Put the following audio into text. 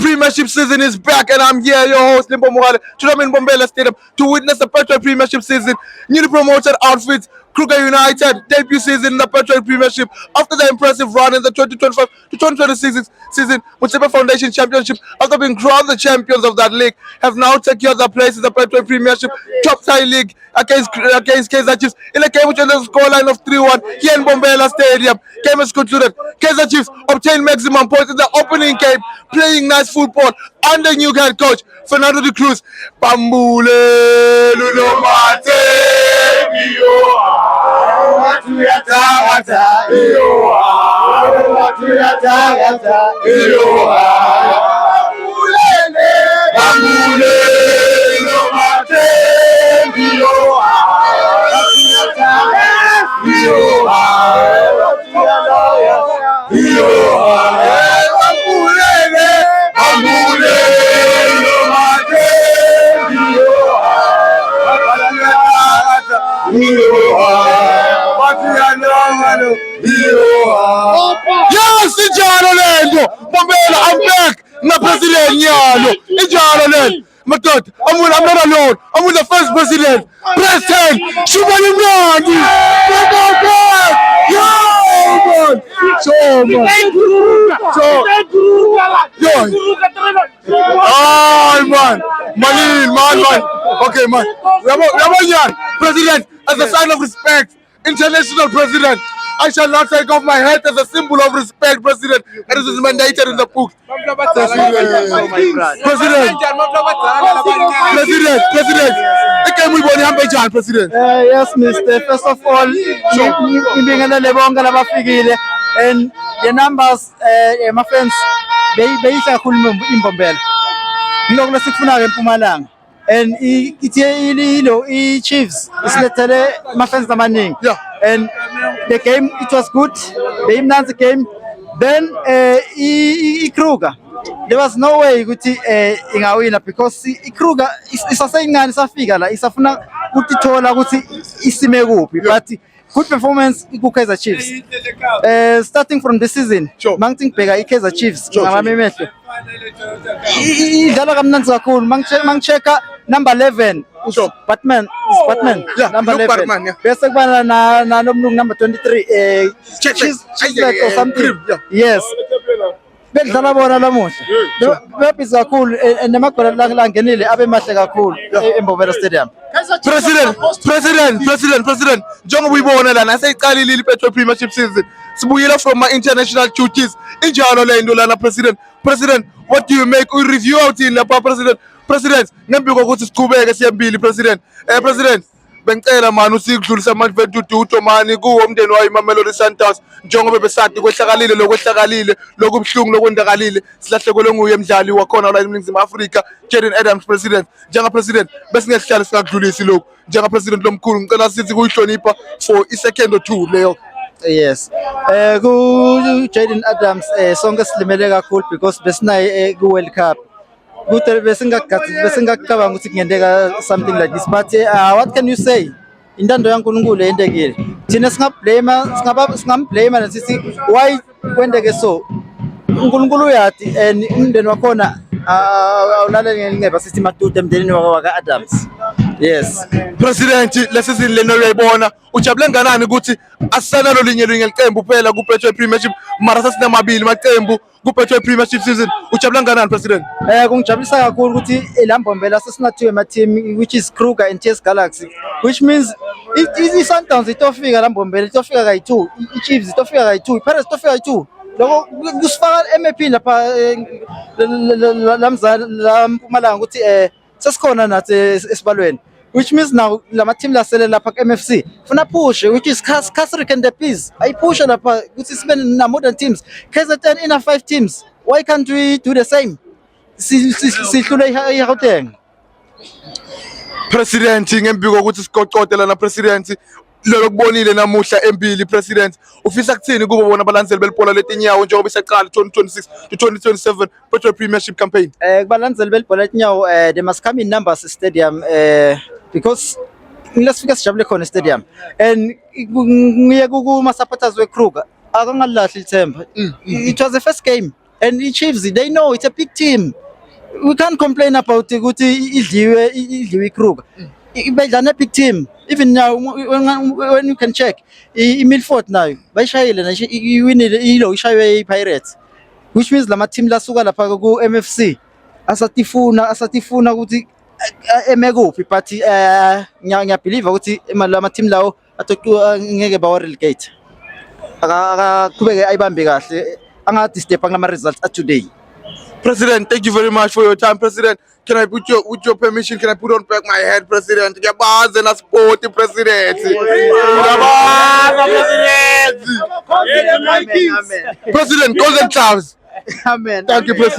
Premiership season is back, and I'm here, your host, Limbo Morale, Chulamin Bombela Stadium to witness the Petro Premiership season. Newly promoted outfits, Kruger United debut season in the Petro Premiership after the impressive run in the 2025 to 2026 season with Super Foundation Championship. After being crowned the champions of that league, have now secured their place in the Petro Premiership top tie league against Kaizer Chiefs in a game which ended the scoreline of 3-1 here in Bombela Stadium. Game is concluded. Kaizer Chiefs obtained maximum points in the opening game, playing nice football under new head coach Fernando de Cruz. Bambule Lulomate Yes, Ijalo Lendo, Bombela, I'm back. Na president Nyalo, Ijalo Lendo. My God, I'm not alone. I'm with the first president, President Shubali Mwandi. Oh man, man. Okay, man. Ramoyan, president, as a sign of respect, international president. I shall not take off my hat as a symbol of respect, President. And this is mandated in the book. President. Yes, Mr. First of all, ngibingelela bonke labafikile and the numbers my friends beyisa kakhulu imbombela. Ngiloko lesikufuna ke eMpumalanga. And ithi Chiefs isilethele ama fans amaningi. And the game, it was good. The imnanzi game. Then Kruger, there was no way ukuthi ingawina because Kruger isaseyingane safika la isafuna ukutithola ukuthi isime kuphi, but good performance ku Kaizer Chiefs. Starting from the season, mangithi ngibheka Kaizer Chiefs ngami emehlo. Idlala kamnandi kakhulu mangichecka number 11 Batman number 11 bese kuba na nomlungu number 23 or something. Yes, bedlala bona lamuhla bebhizi kakhulu nemagoli langenile abe mahle kakhulu eMbombela Stadium. President njengoba uyibona lana seyiqalile iPetro Premiership season, sibuyela from my international duties injalo lento lana President, what do you make a review out in lapha President ngembi kokuthi siqhubeke siyembili President bengicela manje usikudlulisa manje veduduto mani kuwo umndeni wayo iMamelodi Sundowns njengoba besadi kwehlakalile lokubhlungu lokwendakalile silahlekelwe nguye emdlali wakhona la eNingizimu Afrika Jayden Adams President President besingehlala singakudlulisi lokho President lomkhulu ngicela sithi kuyihlonipha for second or two leyo. Yes, ku Jayden Adams sonke silimele kakhulu because besinaye ku World Cup. Good, besingacabanga ukuthi kungenzeka something like this, but what can you say? Intando yaNkulunkulu endekile. Thina singamblame nasithi why kwendeke so. uNkulunkulu uyathi and umndeni wakhona awulalele ngeba sithi madude emndenini waka Adams. Yes. President lesizini leno uyayibona ujabule nganani ukuthi asana lo linye iqembu phela ku Petro Premiership mara sasinamabili maqembu ku Petro Premiership season ujabule nganani President? Kungijabulisa kakhulu ukuthi eLambombela sesinathiwe ama team which is Kruger and TS Galaxy, which means iSundowns itofika Lambombela itofika kayi2, iChiefs itofika kayi2, iPirates itofika kayi2. Lokho kusifaka eMAP lapha la Mpumalanga ukuthi sesikhona nathi esibalweni, which means now lama team lasele lapha ku-MFC funa push which is Kasrik and the Peas ayiphusha lapha ukuthi sibe na modern teams. KZN ina 5 teams, why can't we do the same? Sihlule iGauteng. President ngembiko ukuthi siqoqotela na President lelo kubonile namuhla empili President ufisa kuthini kubo bona balandzeli belibhola letinyawo njengoba isaqala 2026 to 2027 Petro Premiership campaign? Kubalandzeli belibhola letinyawo they must come in numbers stadium because let's fika sijabule khona stadium and ngiye kuma supporters we Kruger akangalahli ithemba. It was the first game and i-Chiefs, they know it's a big team. We can't complain about ukuthi idliwe Kruger. Bedlala a big team. Even now, when you can check, i-Milford nayo bayishayile nje iwinile ishaywe i-Pirates, which means lama team lasuka lapha ku MFC asatifuna ukuthi emekuphi, but ngiyabelieve ukuthi lama team lawo ngeke bawa relegate, akaqhubeke ayibambe kahle, angadisturb ngama results at today. President, thank you very much for your time. President, can I with your permission, can I put on back my head, President? Yabazi and sport, President. President, Golden Charles. Amen. Thank you, President.